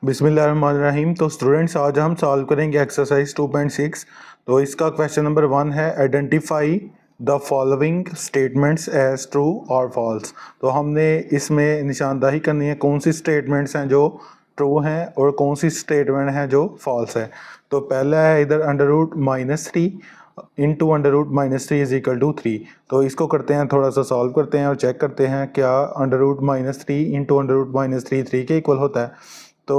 बिस्मिल्लाहिर्रहमानिर्रहीम। तो स्टूडेंट्स, आज हम सॉल्व करेंगे एक्सरसाइज 2.6। तो इसका क्वेश्चन नंबर 1 है, identify the following statements as true और फॉल्स। तो हमने इसमें निशानदाही करनी है कौन सी स्टेटमेंट्स हैं जो ट्रू हैं और कौन सी स्टेटमेंट हैं जो फॉल्स है। तो पहला है इधर under root -3 into under root -3 is equal to 3। तो इसको करते हैं, थोड़ा सा सॉल्व करते हैं और चेक करते हैं क्या under root -3 into under root -3 के इक्वल होता है। तो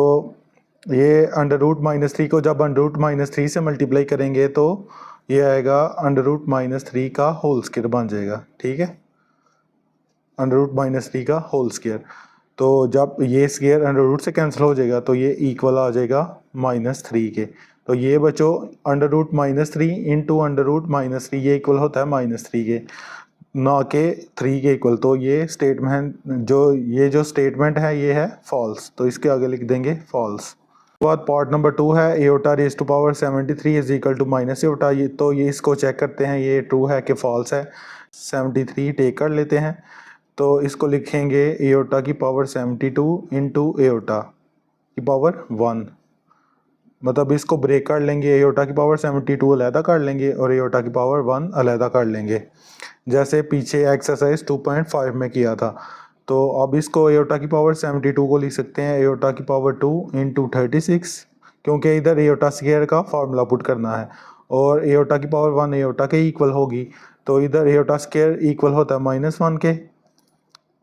ये अंडर रूट -3 को जब अंडर रूट-3 से मल्टीप्लाई करेंगे तो ये आएगा अंडर रूट-3 का होल स्क्वायर बन जाएगा। ठीक है, अंडर रूट-3 का होल स्क्वायर। तो जब ये स्क्वायर अंडर रूट से कैंसिल हो जाएगा तो ये इक्वल आ जाएगा -3 के। तो ये बच्चों अंडर रूट-3 इंटू अंडर रूट-3 ये इक्वल होता है -3 के, ना के 3 के इक्वल। तो ये जो स्टेटमेंट है ये है फॉल्स। तो इसके आगे लिख देंगे फॉल्स। बाद पार्ट नंबर 2 है iota raise to power 73 is equal to minus iota. ये इसको चेक करते हैं ये ट्रू है कि फॉल्स है। 73 टेक कर लेते हैं, तो इसको लिखेंगे एओटा की पावर 72 इंटू एओटा की पावर 1। मतलब इसको ब्रेक कर लेंगे, एओटा की पावर 72 अलहदा कर लेंगे और एओटा की पावर 1 अलहदा कर लेंगे, जैसे पीछे एक्सरसाइज 2.5 में किया था। तो अब इसको एओटा की पावर 72 को लिख सकते हैं एओटा की पावर 2 इंटू 36, क्योंकि इधर एओटा स्क्वायर का फार्मूला पुट करना है और एओटा की पावर 1 एओटा के इक्वल होगी। तो इधर एओटा स्क्वायर इक्वल होता है -1 के,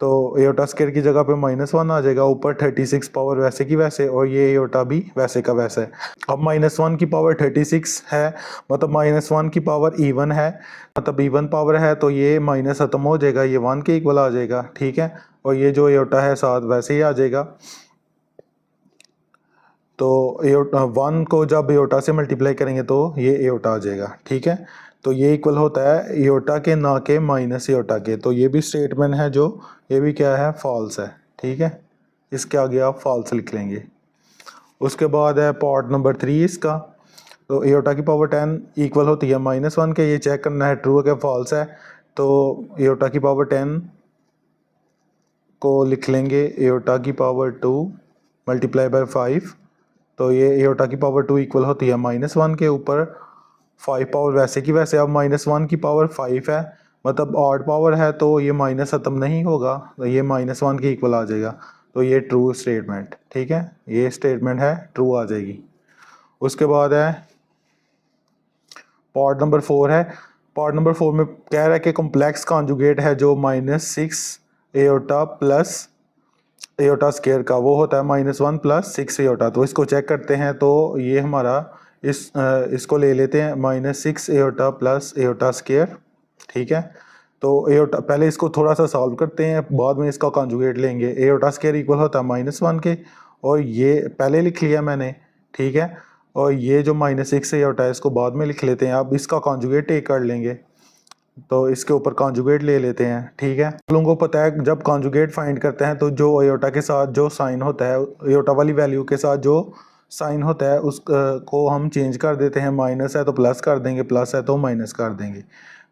तो एओटा स्क्वायर की जगह पे -1 आ जाएगा। ऊपर 36 पावर वैसे की वैसे और ये एओटा भी वैसे का वैसे। अब -1 की पावर 36 है, मतलब -1 की पावर इवन है, मतलब इवन पावर है, तो ये माइनस खत्म हो जाएगा, ये 1 के इक्वल आ जाएगा। ठीक है, और ये जो एओटा है साथ वैसे ही आ जाएगा। तो एओटा 1 को जब एओटा से मल्टीप्लाई करेंगे तो ये एओटा आ जाएगा। ठीक है, तो ये इक्वल होता है एओटा के, ना के माइनस एओटा के। तो ये भी स्टेटमेंट है जो, ये भी क्या है, फॉल्स है। ठीक है, इसके आगे आप फॉल्स लिख लेंगे। उसके बाद है पार्ट नंबर 3 इसका। तो एओटा की पावर 10 इक्वल होती है -1 के। ये चेक करना है ट्रू है कि फॉल्स है। तो एओटा की पावर 10 को लिख लेंगे एओटा की पावर 2 मल्टीप्लाई बाय 5। तो ये एओटा की पावर 2 इक्वल होती है -1 के, ऊपर 5 पावर वैसे की वैसे। अब -1 की पावर 5 है, मतलब ऑड पावर है, तो ये माइनस खत्म नहीं होगा, तो ये -1 के इक्वल आ जाएगा। तो ये ट्रू स्टेटमेंट, ठीक है, ये स्टेटमेंट है ट्रू आ जाएगी। उसके बाद है पार्ट नंबर 4 है। पार्ट नंबर 4 में कह रहा है कि कॉम्प्लेक्स कॉन्जुगेट है जो -6 एओटा प्लस एओटा स्क्वायर का, वो होता है -1 प्लस 6 एओटा। तो इसको चेक करते हैं, तो ये हमारा इसको ले लेते हैं -6 एओटा प्लस एओटा स्क्वायर। ठीक है, तो एओटा पहले इसको थोड़ा सा सॉल्व करते हैं, बाद में इसका कॉन्जुगेट लेंगे। एओटा स्क्वायर इक्वल होता है -1 के, और ये पहले लिख लिया मैंने। ठीक है, और ये जो -6 एओटा है इसको बाद में लिख लेते हैं। अब इसका कॉन्जुगेट टेक कर लेंगे, तो इसके ऊपर कॉन्जुगेट ले लेते हैं। ठीक है, आप लोगों को पता है जब कॉन्जुगेट फाइंड करते हैं तो जो एओटा के साथ जो साइन होता है, एओटा वाली वैल्यू के साथ जो साइन होता है उस को हम चेंज कर देते हैं। माइनस है तो प्लस कर देंगे, प्लस है तो माइनस कर देंगे।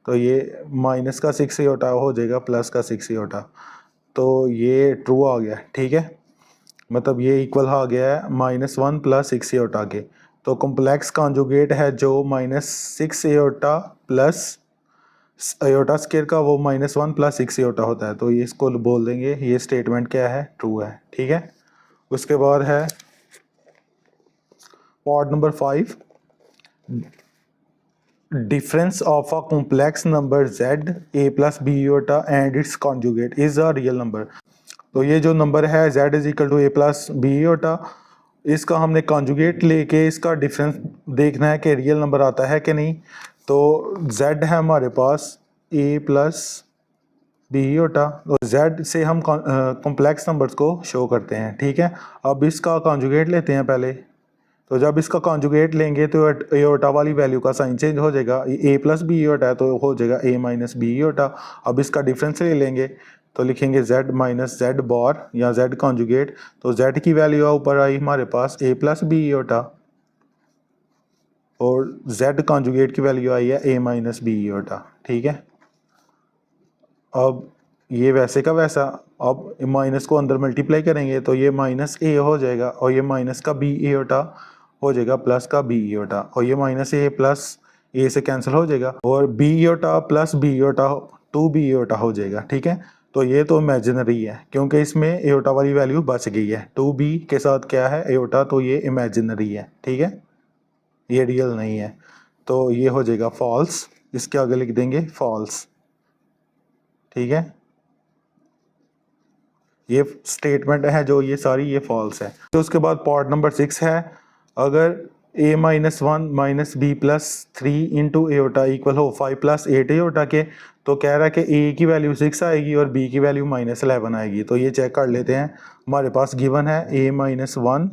तो ये माइनस का 6 एओटा हो जाएगा प्लस का 6 एओटा। तो ये ट्रू आ गया। ठीक है, मतलब ये इक्वल आ गया है -1 प्लस 6 एओटा के। तो कॉम्प्लेक्स कॉन्जुगेट है जो -6 एओटा प्लस एओटा स्क्वायर का, वो -1 प्लस 6 एओटा होता है। तो ये इसको बोल देंगे ये स्टेटमेंट क्या है, ट्रू है। ठीक है, उसके बाद है part number 5, difference of a complex number z a plus b iota and its conjugate is a real number. तो ये जो नंबर है z is equal to a plus b iota, इसका हमने कॉन्जुगेट लेके इसका डिफरेंस देखना है कि रियल नंबर आता है कि नहीं। तो z है हमारे पास a प्लस बी एओटा, तो z से हम कॉम्प्लेक्स नंबर्स को शो करते हैं। ठीक है, अब इसका कॉन्जुगेट लेते हैं पहले। तो जब इसका कॉन्जुगेट लेंगे तो एओटा वाली वैल्यू का साइन चेंज हो जाएगा। a प्लस बी एओटा है तो हो जाएगा a माइनस बी एओटा। अब इसका डिफरेंस ले लेंगे, तो लिखेंगे z माइनस जेड बार या z कॉन्जुगेट। तो z की वैल्यू ऊपर आई हमारे पास a प्लस बी एओटा, और z कॉन्जुगेट की वैल्यू आई है a माइनस बी एओटा। ठीक है, अब ये वैसे का वैसा, अब माइनस को अंदर मल्टीप्लाई करेंगे तो ये माइनस ए हो जाएगा और ये माइनस का बी एटा हो जाएगा प्लस का बी एटा, और ये माइनस ए प्लस ए से कैंसिल हो जाएगा और बी एटा प्लस बी एटा 2b एटा हो जाएगा। ठीक है, तो ये तो इमेजिनरी है क्योंकि इसमें एटा वाली वैल्यू बच गई है। 2b के साथ क्या है एटा, तो ये इमेजिनरी है। ठीक है, ये रियल नहीं है, तो ये हो जाएगा फॉल्स। इसके आगे लिख देंगे फॉल्स। ठीक है, ये स्टेटमेंट है जो ये सारी ये फॉल्स है। तो उसके बाद पार्ट नंबर 6 है, अगर a minus one minus b plus 3 into iota equal हो 5 प्लस 8 एटा के, तो कह रहा है कि a की वैल्यू 6 आएगी और b की वैल्यू माइनस 11 आएगी। तो ये चेक कर लेते हैं। हमारे पास गिवन है a minus one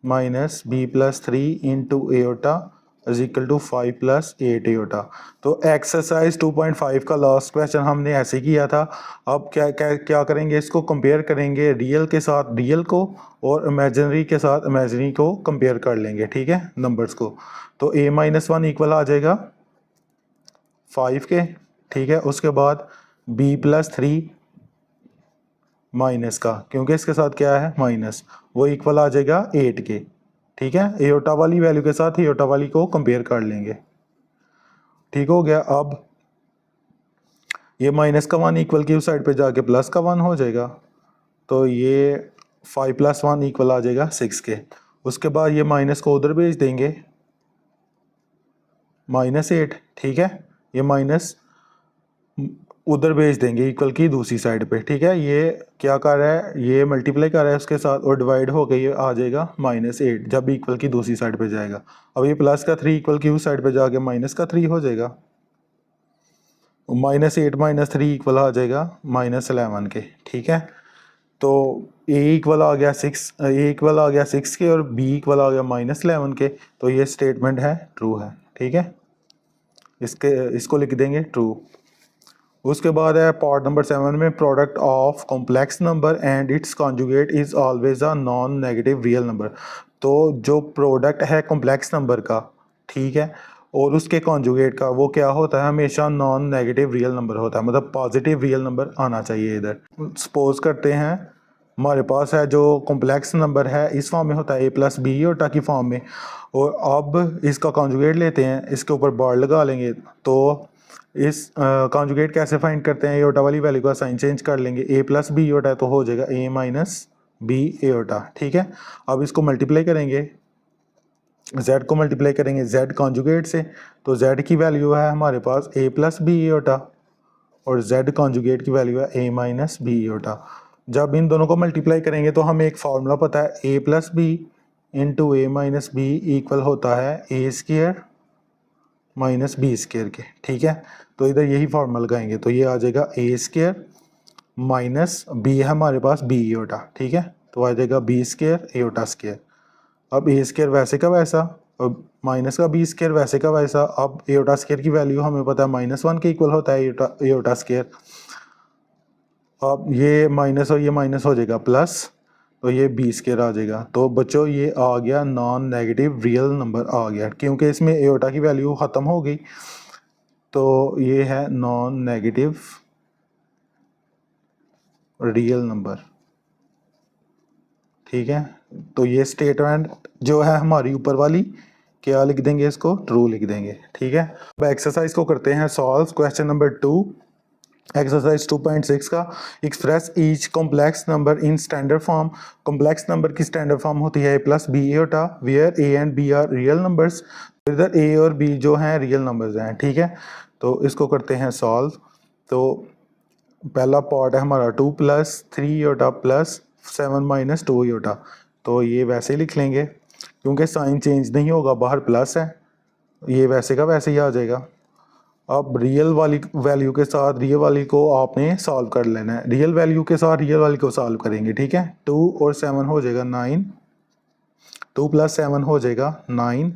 minus b plus 3 into iota is equal to 5 plus 8 iota. तो एक्सरसाइज 2.5 का लास्ट क्वेश्चन हमने ऐसे किया था। अब क्या क्या क्या करेंगे, इसको कंपेयर करेंगे रियल के साथ रियल को और इमेजिनरी के साथ इमेजिनरी को कंपेयर कर लेंगे। ठीक है, नंबर्स को। तो a माइनस वन इक्वल आ जाएगा 5 के। ठीक है, उसके बाद b प्लस 3 माइनस का, क्योंकि इसके साथ क्या है माइनस, वो इक्वल आ जाएगा 8 के। ठीक है, एटा वाली वैल्यू के साथ एटा वाली को कंपेयर कर लेंगे। ठीक हो गया। अब ये माइनस का 1 इक्वल की उस साइड पे जाके प्लस का 1 हो जाएगा, तो ये 5 प्लस 1 इक्वल आ जाएगा 6 के। उसके बाद ये माइनस को उधर भेज देंगे -8। ठीक है, ये माइनस उधर भेज देंगे इक्वल की दूसरी साइड पे। ठीक है, ये क्या कर रहा है, ये मल्टीप्लाई कर रहा है उसके साथ और डिवाइड होकर ये आ जाएगा -8 जब इक्वल की दूसरी साइड पे जाएगा। अब ये प्लस का 3 इक्वल की उस साइड पे जाके माइनस का 3 हो जाएगा। -8 -3 इक्वल आ जाएगा -11 के। ठीक है, तो a इक्वल आ गया 6 के और b इक्वल आ गया -11 के। तो ये स्टेटमेंट है ट्रू है। ठीक है, इसको लिख देंगे ट्रू। उसके बाद है पार्ट नंबर 7 में, product of complex number and its conjugate is always a non negative real number. तो जो प्रोडक्ट है कॉम्प्लेक्स नंबर का, ठीक है, और उसके कॉन्जुगेट का, वो क्या होता है, हमेशा नॉन नेगेटिव रियल नंबर होता है, मतलब पॉजिटिव रियल नंबर आना चाहिए इधर। सपोज करते हैं हमारे पास है जो कॉम्प्लेक्स नंबर है इस फॉर्म में होता है a प्लस बी एटा की फॉर्म में, और अब इसका कॉन्जुगेट लेते हैं, इसके ऊपर बार लगा लेंगे। तो इस कॉन्जुगेट कैसे फाइंड करते हैं, एटा वाली वैल्यू का साइन चेंज कर लेंगे, a प्लस बी एटा तो हो जाएगा a माइनस बी एटा। ठीक है, अब इसको मल्टीप्लाई करेंगे, z को मल्टीप्लाई करेंगे z कॉन्जुगेट से, तो z की वैल्यू है हमारे पास a प्लस बी एटा और z कॉन्जुगेट की वैल्यू है a माइनस बी एटा। जब इन दोनों को मल्टीप्लाई करेंगे तो हमें एक फार्मूला पता है, a plus b into a minus b equal होता है a square minus b square के। ठीक है, तो इधर यही फार्मूला लगाएंगे, तो ये आ जाएगा a स्क्र माइनस बी है हमारे पास बी एटा। ठीक है, तो आ जाएगा बी स्क्र एटा स्क्र। अब a स्क्र वैसे का वैसा, अब माइनस का बी स्क्र वैसे का वैसा। अब एटा स्क्र की वैल्यू हमें पता है -1 के इक्वल होता है एटा स्क्र। अब ये माइनस और ये माइनस हो जाएगा प्लस, तो ये बी स्क्र आ जाएगा। तो बच्चों ये आ गया नॉन नेगेटिव रियल नंबर आ गया, क्योंकि इसमें एटा की वैल्यू ख़त्म हो गई, तो ये है नॉन नेगेटिव रियल नंबर। ठीक है, तो ये स्टेटमेंट जो है हमारी ऊपर वाली, क्या लिख देंगे, इसको ट्रू लिख देंगे। ठीक है, अब एक्सरसाइज को करते हैं सॉल्व। क्वेश्चन नंबर 2, एक्सरसाइज 2.6 का, express each complex number in standard form. Complex number की स्टैंडर्ड फॉर्म होती है a plus b iota, where a and b are real numbers. इधर a और b जो हैं रियल नंबर्स हैं। ठीक है, तो इसको करते हैं सॉल्व। तो पहला पार्ट है हमारा 2 प्लस 3 एटा प्लस 7 माइनस 2 एटा, तो ये वैसे ही लिख लेंगे क्योंकि साइन चेंज नहीं होगा, बाहर प्लस है, ये वैसे का वैसे ही आ जाएगा। अब रियल वाली वैल्यू के साथ रियल वाली को आपने सॉल्व कर लेना है, रियल वैल्यू के साथ रियल वाली को सॉल्व करेंगे। ठीक है, 2 और 7 हो जाएगा 9, 2 प्लस 7 हो जाएगा 9,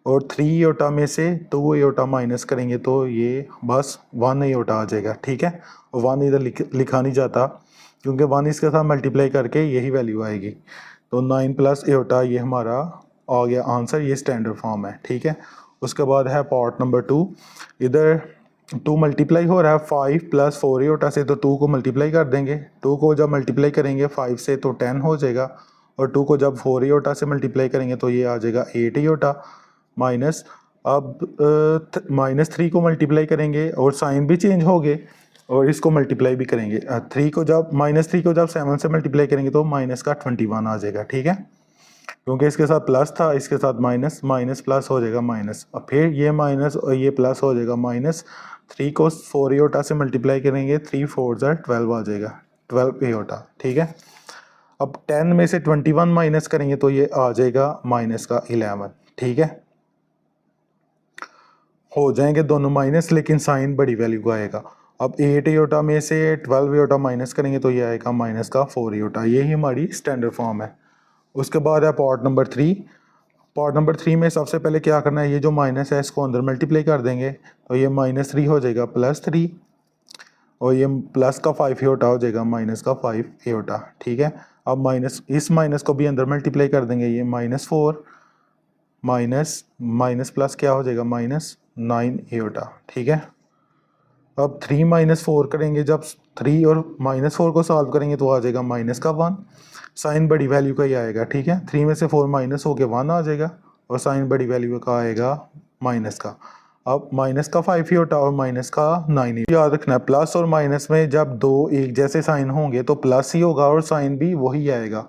और 3 एटा में से 2 एटा माइनस करेंगे तो ये बस 1 एटा आ जाएगा। ठीक है, 1 इधर लिखा नहीं जाता क्योंकि 1 इसके साथ मल्टीप्लाई करके यही वैल्यू आएगी। तो 9 प्लस एटा ये हमारा आ गया आंसर, ये स्टैंडर्ड फॉर्म है। ठीक है, उसके बाद है पार्ट नंबर 2। इधर 2 मल्टीप्लाई हो रहा है 5 प्लस 4 एटा से, तो 2 को मल्टीप्लाई कर देंगे। 2 को जब मल्टीप्लाई करेंगे 5 से तो 10 हो जाएगा, और 2 को जब 4 एटा से मल्टीप्लाई करेंगे तो ये आ जाएगा 8 एटा माइनस। अब -3 को मल्टीप्लाई करेंगे और साइन भी चेंज हो गए, और इसको मल्टीप्लाई भी करेंगे। 3 को जब -3 को जब 7 से मल्टीप्लाई करेंगे तो माइनस का 21 आ जाएगा, ठीक है। क्योंकि इसके साथ प्लस था, इसके साथ माइनस, माइनस प्लस हो जाएगा माइनस। अब फिर ये माइनस और ये प्लस हो जाएगा माइनस। 3 को 4 एटा से मल्टीप्लाई करेंगे, 3 4 12 आ जाएगा, 12 एटा, ठीक है। अब 10 में से 21 माइनस करेंगे तो ये आ जाएगा माइनस का 11, ठीक है। हो जाएंगे दोनों माइनस, लेकिन साइन बड़ी वैल्यू का आएगा। अब 8 एटा में से 12 एटा माइनस करेंगे तो ये आएगा माइनस का 4 एटा। यही हमारी स्टैंडर्ड फॉर्म है। उसके बाद है पार्ट नंबर 3। पार्ट नंबर 3 में सबसे पहले क्या करना है, ये जो माइनस है इसको अंदर मल्टीप्लाई कर देंगे, तो ये -3 हो जाएगा +3, और ये प्लस का 5 एटा हो जाएगा माइनस का 5 एटा, ठीक है। अब माइनस, इस माइनस को भी अंदर मल्टीप्लाई कर देंगे, ये -4 माइनस माइनस प्लस क्या हो जाएगा -9 एटा, ठीक है। अब 3 - 4 करेंगे, जब 3 और -4 को सॉल्व करेंगे तो आ जाएगा माइनस का 1। साइन बड़ी वैल्यू का ही आएगा, ठीक है। 3 में से 4 माइनस हो के 1 आ जाएगा, और साइन बड़ी वैल्यू का आएगा माइनस का। अब माइनस का 5 एटा और माइनस का 9। याद रखना है, प्लस और माइनस में जब दो एक जैसे साइन होंगे तो प्लस ही होगा और साइन भी वही आएगा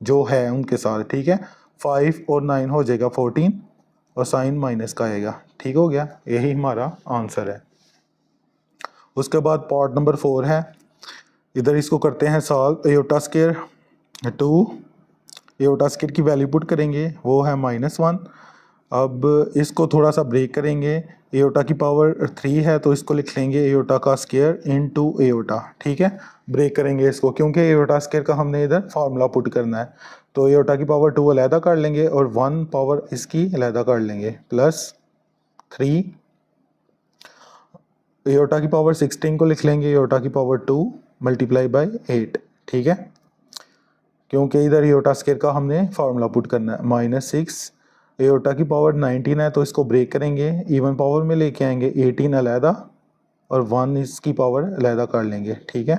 जो है उनके साथ, ठीक है। 5 और 9 हो जाएगा 14, और साइन माइनस का आएगा, ठीक हो गया। यही हमारा आंसर है। उसके बाद पार्ट नंबर 4 है, इधर इसको करते हैं solve. Aorta square 2, aorta square की वैल्यू पुट करेंगे, वो है -1। अब इसको थोड़ा सा ब्रेक करेंगे, एयोटा की पावर 3 है तो इसको लिख लेंगे एयोटा का स्क्वायर इनटू एयोटा, ठीक है। ब्रेक करेंगे इसको, क्योंकि एयोटा स्क्वायर का हमने इधर फार्मूला पुट करना है। तो एयोटा की पावर 2 अलहदा कर लेंगे और 1 पावर इसकी अलहदा कर लेंगे, +3। एयोटा की पावर 16 को लिख लेंगे एयोटा की पावर 2 मल्टीप्लाई बाय 8, ठीक है। क्योंकि इधर एयोटा स्क्वायर का हमने फार्मूला पुट करना है। -6 एयोटा की पावर 19 है तो इसको ब्रेक करेंगे, इवन पावर में लेके आएंगे, 18 अलहदा और 1 इसकी पावर अलहदा कर लेंगे, ठीक है।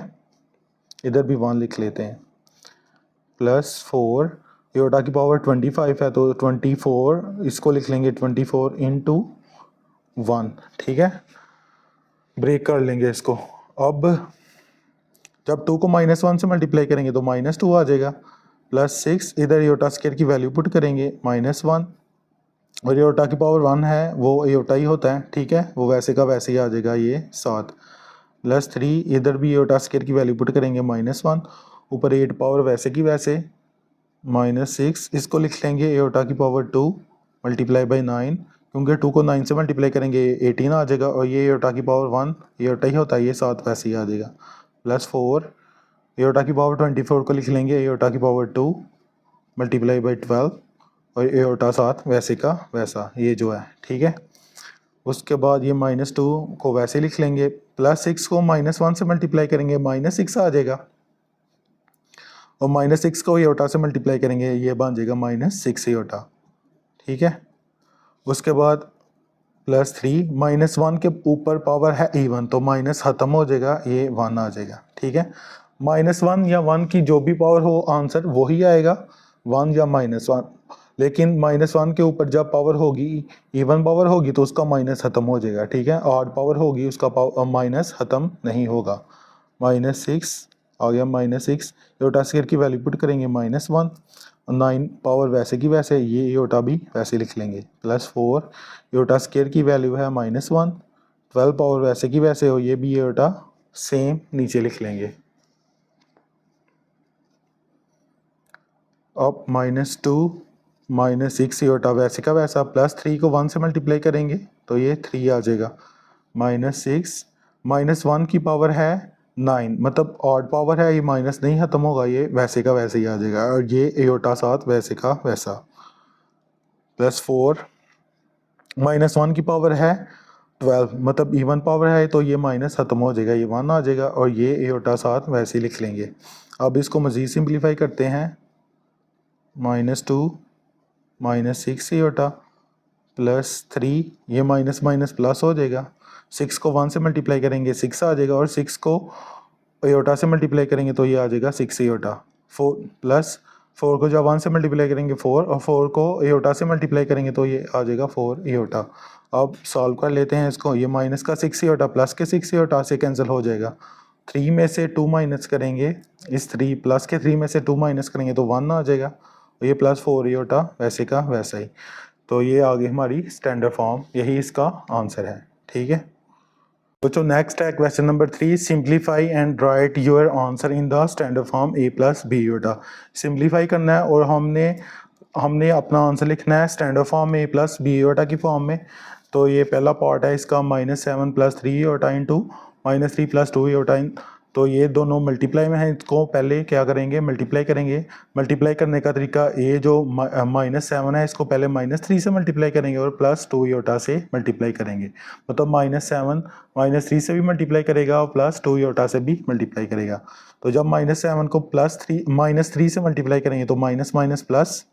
इधर भी 1 लिख लेते हैं, +4 एयोटा की पावर 25 है तो 24 इसको लिख लेंगे 24 × 1, ठीक है। ब्रेक कर लेंगे इसको। अब जब 2 को -1 से मल्टीप्लाई करेंगे तो -2 आ जाएगा, +6 इधर एयोटा स्क्वायर की वैल्यू पुट करेंगे, -1, और एयोटा की पावर 1 है वो एयोटा ही होता है, ठीक है। वो वैसे का वैसे ही आ जाएगा, ये 7, +3 इधर भी एयोटा स्क्वायर की वैल्यू पुट करेंगे, -1, ऊपर 8 पावर वैसे की वैसे, -6 इसको लिख लेंगे एयोटा की पावर 2 मल्टीप्लाई बाई 9, क्योंकि 2 को 9 से मल्टीप्लाई करेंगे 18 आ जाएगा, और ये एयोटा की पावर 1 एयोटा ही होता है, ये 7 वैसे ही आ जाएगा, +4 एयोटा की पावर 24 को लिख लेंगे एयोटा की पावर 2 मल्टीप्लाई बाई 12, और एयोटा 7 वैसे का वैसा, ये जो है, ठीक है। उसके बाद ये -2 को वैसे लिख लेंगे, +6 को -1 से मल्टीप्लाई करेंगे, -6 आ जाएगा, और -6 को एयोटा से मल्टीप्लाई करेंगे, ये बन जाएगा -6 एयोटा, ठीक है। उसके बाद +3 -1 के ऊपर पावर है इवन तो माइनस ख़त्म हो जाएगा, ये 1 आ जाएगा, ठीक है। -1 या 1 की जो भी पावर हो आंसर वही आएगा, 1 या -1, लेकिन -1 के ऊपर जब पावर होगी इवन पावर होगी तो उसका माइनस ख़त्म हो जाएगा, ठीक है। ऑड पावर होगी उसका माइनस ख़त्म नहीं होगा। -6 आ गया, -6 एयोटा स्क्वायर की वैल्यू पुट करेंगे, -1, 9 पावर वैसे की वैसे, ये एयोटा भी वैसे लिख लेंगे, +4 एयोटा स्क्वायर की वैल्यू है -1, 12 पावर वैसे की वैसे हो, ये भी एयोटा सेम नीचे लिख लेंगे। अब -2 -6 एयोटा वैसे का वैसा, +3 को 1 से मल्टीप्लाई करेंगे तो ये 3 आ जाएगा, -6 -1 की पावर है 9, मतलब ऑड पावर है, ये माइनस नहीं ख़त्म होगा, ये वैसे का वैसे ही आ जाएगा, और ये एयोटा 7 वैसे का वैसा, +4 -1 की पावर है 12, मतलब इवन पावर है तो ये माइनस ख़त्म हो जाएगा, ये 1 आ जाएगा, और ये एयोटा 7 वैसे ही लिख लेंगे। अब इसको मज़ीद सिंप्लीफाई करते हैं, -2 -6 एयोटा +3, ये माइनस माइनस प्लस हो जाएगा, 6 को 1 से मल्टीप्लाई करेंगे 6 आ जाएगा, और 6 को एयोटा से मल्टीप्लाई करेंगे तो ये आ जाएगा 6 एयोटा। 4 प्लस 4 को जब 1 से मल्टीप्लाई करेंगे 4, और 4 को एयोटा से मल्टीप्लाई करेंगे तो ये आ जाएगा 4 एयोटा। अब सॉल्व कर लेते हैं इसको। ये माइनस का 6 एयोटा प्लस के 6 एयोटा से कैंसिल हो जाएगा। 3 में से 2 माइनस करेंगे, इस 3 प्लस के 3 में से 2 माइनस करेंगे तो 1 आ जाएगा, और ये प्लस 4 एयोटा वैसे का वैसा ही। तो ये आ गई हमारी स्टैंडर्ड फॉर्म, यही इसका आंसर है। ठीक है बच्चों, नेक्स्ट है question number 3, simplify and write your answer in the standard form a plus b iota. Simplify करना है और हमने अपना आंसर लिखना है स्टैंडर्ड फॉर्म में a प्लस बी एयोटा की फॉर्म में। तो ये पहला पार्ट है इसका, -7 + 3 एयोटा इंटू -3 + 2 एयोटा। तो ये दोनों मल्टीप्लाई में है, इसको पहले क्या करेंगे, मल्टीप्लाई करेंगे। मल्टीप्लाई करने का तरीका, ये जो -7 है इसको पहले -3 से मल्टीप्लाई करेंगे और +2 एयोटा से मल्टीप्लाई करेंगे। मतलब -7 -3 से भी मल्टीप्लाई करेगा और +2 एयोटा से भी मल्टीप्लाई करेगा। तो जब -7 को -3 से मल्टीप्लाई करेंगे तो माइनस माइनस प्लस,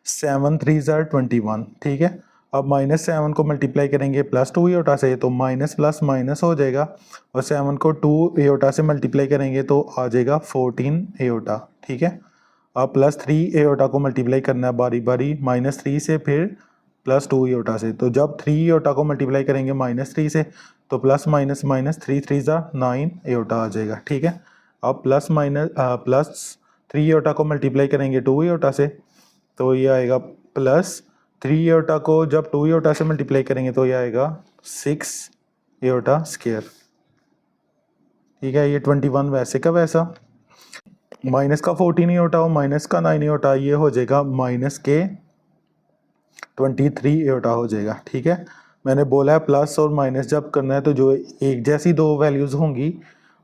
7 3 ज़ार 21। ठीक है, अब -7 को मल्टीप्लाई करेंगे +2 एयोटा से तो माइनस प्लस माइनस हो जाएगा, और 7 को 2 एयोटा से मल्टीप्लाई करेंगे तो आ जाएगा 14 एयोटा। ठीक है, अब +3 एयोटा को मल्टीप्लाई करना है बारी बारी, -3 से फिर +2 एयोटा से। तो जब 3 एयोटा को मल्टीप्लाई करेंगे -3 से तो प्लस माइनस माइनस 3 3 ज़ार 9 एयोटा आ जाएगा। ठीक है, अब +3 एयोटा को मल्टीप्लाई करेंगे 2 एयोटा से तो ये आएगा +3 एयोटा को जब 2 एयोटा से मल्टीप्लाई करेंगे तो ये आएगा 6 एयोटा स्क्वायर। ठीक है, ये 21 वैसे का वैसा, माइनस का 14 एयोटा और माइनस का 9 एयोटा, ये हो जाएगा माइनस के 23 एयोटा हो जाएगा। ठीक है, मैंने बोला है प्लस और माइनस जब करना है तो जो एक जैसी दो वैल्यूज़ होंगी,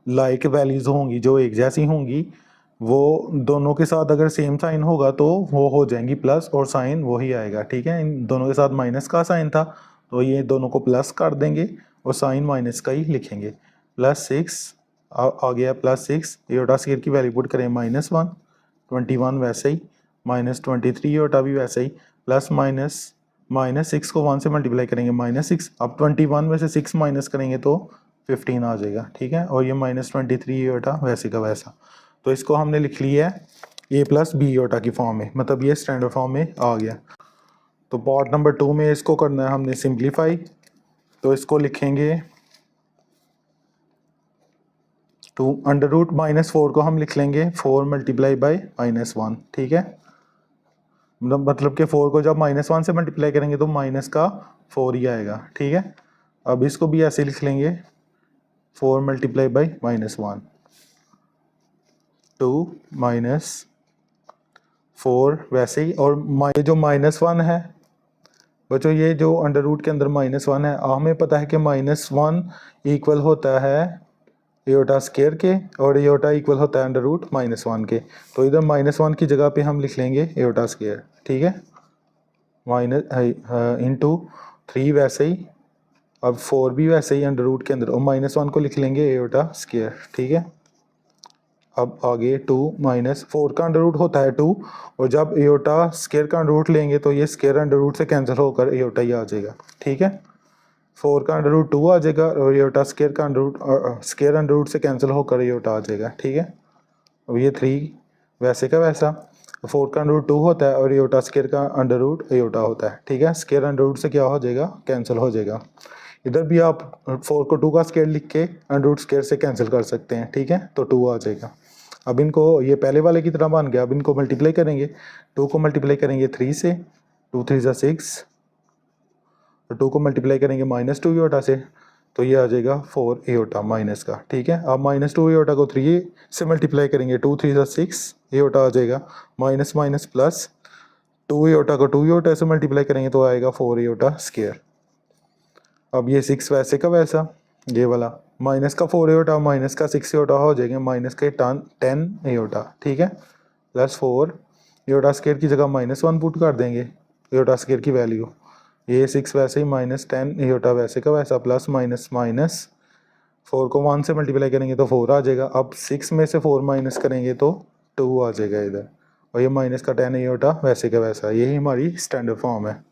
लाइक वैल्यूज़ होंगी जो एक जैसी होंगी, वो दोनों के साथ अगर सेम साइन होगा तो वो हो जाएंगी प्लस और साइन वही आएगा। ठीक है, इन दोनों के साथ माइनस का साइन था तो ये दोनों को प्लस कर देंगे और साइन माइनस का ही लिखेंगे। +6 आ गया, +6 एयोटा स्क्वायर की वैल्यू पुट करें -1, 21 वैसे ही, -23 एयोटा भी वैसे ही, प्लस माइनस -6 को 1 से मल्टीप्लाई करेंगे -6, अब 21 में से 6 माइनस करेंगे तो 15 आ जाएगा। ठीक है, और ये -23 एयोटा वैसे का वैसा। तो इसको हमने लिख लिया है a प्लस बी एयोटा की फॉर्म में, मतलब ये स्टैंडर्ड फॉर्म में आ गया। तो पार्ट नंबर 2 में इसको करना है हमने सिंप्लीफाई। तो इसको लिखेंगे √-4 को हम लिख लेंगे 4 × -1। ठीक है, मतलब कि 4 को जब -1 से मल्टीप्लाई करेंगे तो माइनस का 4 ही आएगा। ठीक है, अब इसको भी ऐसे लिख लेंगे 4 × -1 2 -4 वैसे ही। और ये जो -1 है बच्चों, ये जो अंडर रूट के अंदर -1 है, हमें पता है कि -1 इक्वल होता है एयोटा स्क्वायर के और एयोटा इक्वल होता है √-1 के। तो इधर -1 की जगह पे हम लिख लेंगे एयोटा स्क्वायर। ठीक है, इंटू 3 वैसे ही, अब 4 भी वैसे ही अंडर रूट के अंदर, और -1 को लिख लेंगे एयोटा स्क्वायर। ठीक है, अब आगे 2 -4 का अंडर रूट होता है 2, और जब एयोटा स्क्वायर का अंडर रूट लेंगे तो ये स्क्वायर अंडर रूट से कैंसिल होकर एयोटा ही आ जाएगा। ठीक है, 4 का अंडर रूट 2 आ जाएगा और एयोटा स्क्वायर का स्क्वायर अंडर रूट से कैंसिल होकर एयोटा आ जाएगा। ठीक है, अब ये 3 वैसे का वैसा, 4 का अंडर रूट 2 होता है और एयोटा स्क्वायर का अंडर रूट एयोटा होता है। ठीक है, स्क्वायर अंडर रूट से क्या हो जाएगा, कैंसिल हो जाएगा। इधर भी आप 4 को 2 का स्क्वायर लिख के अंडर रूट स्क्वायर से कैंसिल कर सकते हैं। ठीक है, तो 2 आ जाएगा। अब इनको ये पहले वाले की तरह बन गया, अब इनको मल्टीप्लाई करेंगे, 2 को मल्टीप्लाई करेंगे 3 से, 2 3 ज़ा 6, और 2 को मल्टीप्लाई करेंगे -2 एयोटा से तो ये आ जाएगा 4 एयोटा माइनस का। ठीक है, अब -2 एयोटा को 3 से मल्टीप्लाई करेंगे, 2 3 ज़ा 6 एयोटा आ जाएगा, माइनस माइनस प्लस, 2 एयोटा को 2 एयोटा से मल्टीप्लाई करेंगे तो आएगा 4 एयोटा स्क्वायर। अब ये 6 वैसे का वैसा, ये वाला माइनस का 4 एयोटा माइनस का 6 एयोटा हो जाएंगे माइनस के 10 एयोटा। ठीक है, +4 एयोटा स्क्वायर की जगह -1 पुट कर देंगे एयोटा स्क्वायर की वैल्यू, ये 6 वैसे ही -10 एयोटा वैसे का वैसा, प्लस माइनस माइनस 4 को 1 से मल्टीप्लाई करेंगे तो 4 आ जाएगा। अब 6 में से 4 माइनस करेंगे तो 2 आ जाएगा इधर, और ये माइनस का 10 एयोटा वैसे का वैसा। यही हमारी स्टैंडर्ड फॉर्म है।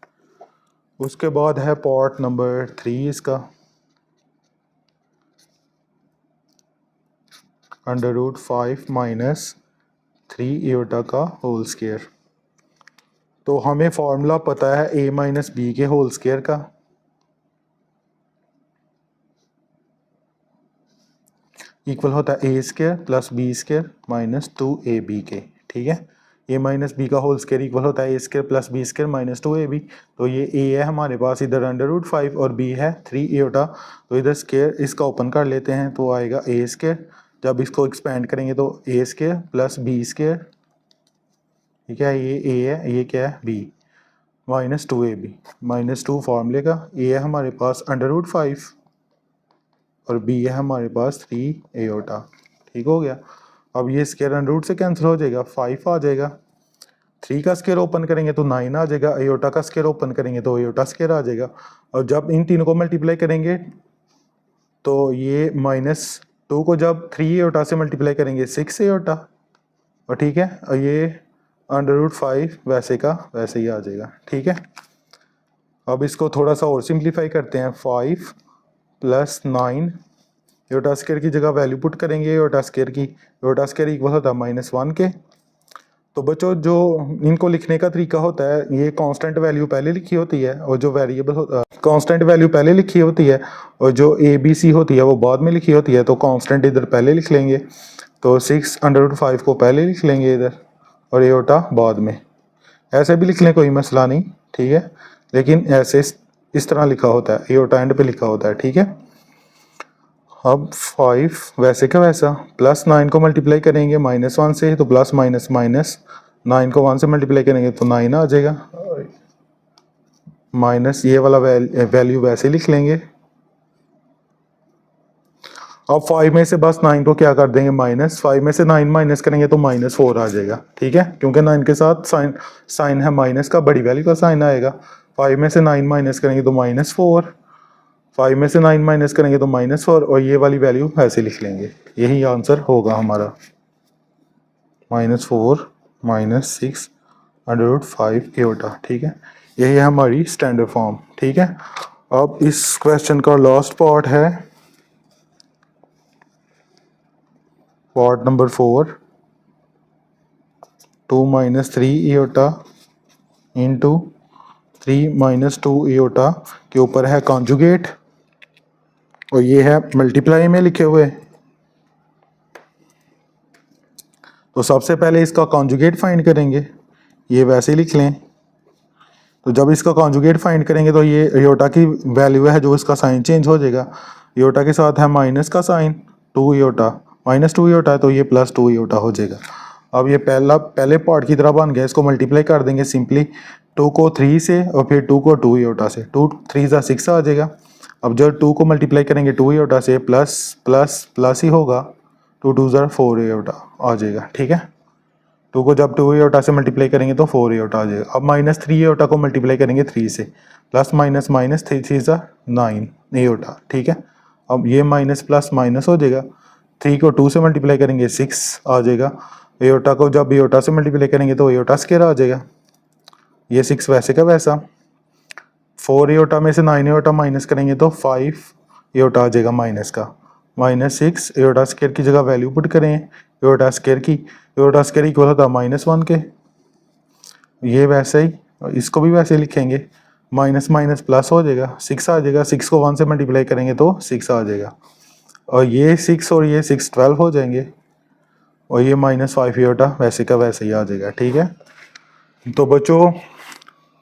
उसके बाद है पार्ट नंबर 3 इसका। अंडर रूट 5 माइनस 3 एयोटा का होल स्क्वायर। तो हमें फॉर्मूला पता है a माइनस बी के होल स्क्वायर का, इक्वल होता है a square plus b square minus 2ab के। ठीक है, a माइनस बी का होल स्क्वायर इक्वल होता है a square plus b square minus 2ab। तो ये a है हमारे पास, इधर अंडर रूट 5 और b है 3 एयोटा। तो इधर स्क्वायर इसका ओपन कर लेते हैं तो आएगा a स्क्वायर, जब इसको एक्सपेंड करेंगे तो a square plus b square, ठीक है, ये a है, ये क्या है b, माइनस 2ab, माइनस 2 फॉर्मूले का, a है हमारे पास अंडर रूट 5 और b है हमारे पास 3 एयोटा। ठीक हो गया। अब ये स्क्वायर अंडर रूट से कैंसिल हो जाएगा, 5 आ जाएगा, 3 का स्क्वायर ओपन करेंगे तो 9 आ जाएगा, एयोटा का स्क्वायर ओपन करेंगे तो एयोटा स्क्वायर आ जाएगा। और जब इन तीनों को मल्टीप्लाई करेंगे तो ये माइनस 2 को जब 3 एयोटा से मल्टीप्लाई करेंगे 6 एयोटा, और ठीक है, और ये अंडर रूट 5 वैसे का वैसे ही आ जाएगा। ठीक है, अब इसको थोड़ा सा और सिंप्लीफाई करते हैं, 5 प्लस 9 एयोटा स्क्वायर की जगह वैल्यू पुट करेंगे एयोटा स्क्वायर की, एयोटा स्क्वायर इक्वल होता है -1 के। तो बच्चों जो इनको लिखने का तरीका होता है, ये कांस्टेंट वैल्यू पहले लिखी होती है और जो वेरिएबल कांस्टेंट वैल्यू पहले लिखी होती है और जो ABC होती है वो बाद में लिखी होती है। तो कांस्टेंट इधर पहले लिख लेंगे, तो 6 अंडर रूट 5 को पहले लिख लेंगे इधर और एयोटा बाद में। ऐसे भी लिख लें, कोई मसला नहीं, ठीक है, लेकिन ऐसे इस तरह लिखा होता है, एयोटा एंड पे लिखा होता है। ठीक है, अब 5 वैसे का वैसा, प्लस 9 को मल्टीप्लाई करेंगे -1 से तो प्लस माइनस माइनस, 9 को 1 से मल्टीप्लाई करेंगे तो 9 आ जाएगा, माइनस ये वाला वैल्यू वैसे लिख लेंगे। अब 5 में से बस 9 को क्या कर देंगे माइनस, 5 में से 9 माइनस करेंगे तो -4 आ जाएगा। ठीक है, क्योंकि 9 के साथ साइन है माइनस का, बड़ी वैल्यू का साइन आएगा। 5 में से 9 माइनस करेंगे तो -4, 5 में से 9 माइनस करेंगे तो -4, और ये वाली वैल्यू ऐसे लिख लेंगे। यही आंसर होगा हमारा, -4 -6 अंडर रूट 5 एयोटा। ठीक है, यही है हमारी स्टैंडर्ड फॉर्म। ठीक है, अब इस क्वेश्चन का लास्ट पार्ट है part number 4, 2 - 3 aorta into 3 - 2 aorta के ऊपर है कॉन्जुगेट और ये है मल्टीप्लाई में लिखे हुए। तो सबसे पहले इसका कॉन्जुगेट फाइंड करेंगे, ये वैसे ही लिख लें। तो जब इसका कॉन्जुगेट फाइंड करेंगे तो ये एयोटा की वैल्यू है जो इसका साइन चेंज हो जाएगा, एयोटा के साथ है माइनस का साइन, 2 एयोटा, -2 एयोटा है तो ये +2 एयोटा हो जाएगा। अब ये पहले पार्ट की तरह बन गया, इसको मल्टीप्लाई कर देंगे सिंपली, 2 को 3 से और फिर 2 को 2 एयोटा से, 2 3 6 आ जाएगा। अब जब 2 को मल्टीप्लाई करेंगे 2 एयोटा से प्लस प्लस प्लस ही होगा, 2 2 4 एयोटा आ जाएगा। ठीक है, 2 को जब 2 एयोटा से मल्टीप्लाई करेंगे तो 4 एयोटा आ जाएगा। अब -3 एयोटा को मल्टीप्लाई करेंगे 3 से, प्लस माइनस माइनस 3 3 9 एयोटा। ठीक है, अब ये माइनस प्लस माइनस हो जाएगा, 3 को 2 से मल्टीप्लाई करेंगे 6 आ जाएगा, एयोटा को जब एयोटा से मल्टीप्लाई करेंगे तो एयोटा स्क्वायर आ जाएगा, ये 6 वैसे का वैसा। 4 एयोटा में से 9 एयोटा माइनस करेंगे तो 5 एयोटा आ जाएगा माइनस का, -6 एयोटा स्क्वायर की जगह वैल्यू पुट करें एयोटा स्क्वायर की, एयोटा स्क्वायर इक्वल होता है -1 के, ये वैसे ही, इसको भी वैसे लिखेंगे, माइनस माइनस प्लस हो जाएगा, 6 आ जाएगा, 6 को 1 से मल्टीप्लाई करेंगे तो 6 आ जाएगा, और ये 6 और ये 6 12 हो जाएंगे, और ये -5 एयोटा वैसे का वैसे ही आ जाएगा। ठीक है, तो बच्चों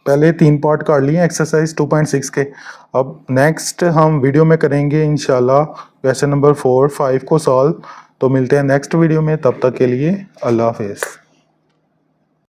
पहले 3 पार्ट कर लिए एक्सरसाइज 2.6 के। अब नेक्स्ट हम वीडियो में करेंगे इंशाल्लाह क्वेश्चन नंबर 4 5 को सॉल्व। तो मिलते हैं नेक्स्ट वीडियो में, तब तक के लिए अल्लाह हाफिज़।